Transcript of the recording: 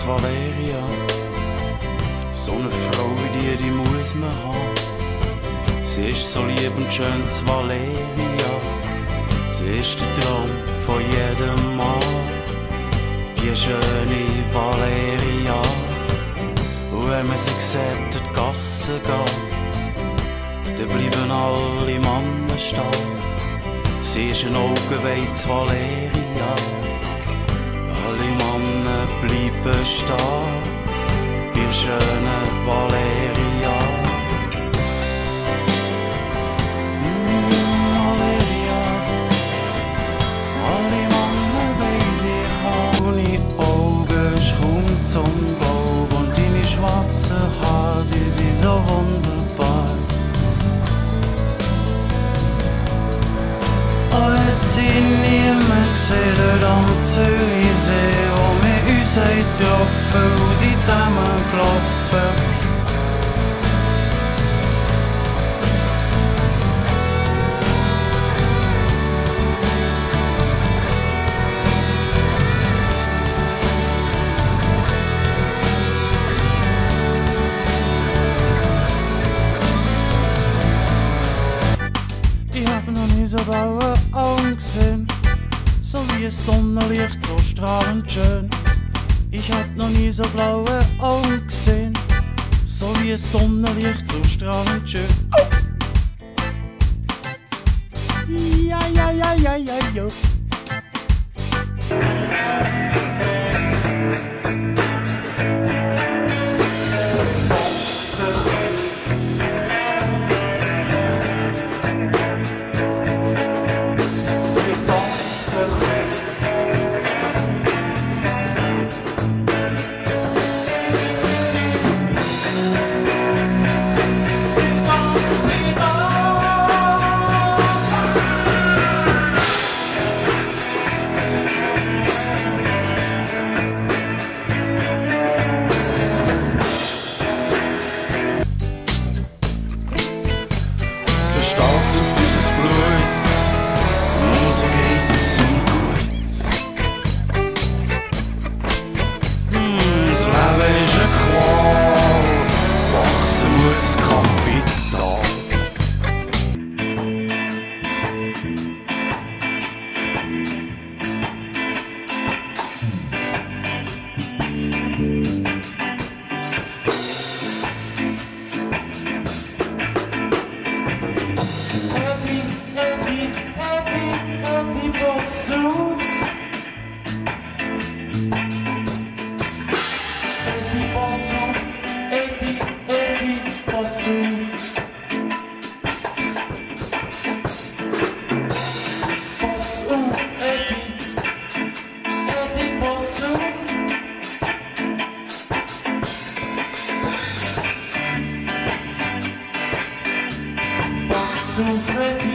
Valeria. So eine Frau wie die muss man haben. Sie ist so lieb und schön, Valeria. Sie ist der Traum von jedem Mann. Die schöne Valeria. Und wenn man sie sieht, durch die Gasse geht, dann bleiben alle Männer stehen. Sie ist ein Augenweiz, Valeria. Alle Männer bleiben stehen bei der schönen Valeria. Valeria, alle Männer wollen dich haben. Deine Augen schrumpfen zum Bauch und deine schwarzen Haare, die sind so wunderbar. Und jetzt sind niemand gesehen dort am Zürisee, wo wir uns getroffen und sind zusammengelaufen. Ich hab noch nie so blaue Augen gesehen, so wie ein Sonnenlicht, so strahlend schön. Ich hab noch nie so blaue Augen gesehen, so wie ein Sonnenlicht, so strahlend schön. Oh. Ja, ja, ja, ja, ja, ja. Der Staat sucht unser Blut, und so geht's ihm gut. Das Leben ist eine Qual, wachsen muss Kapital. Super.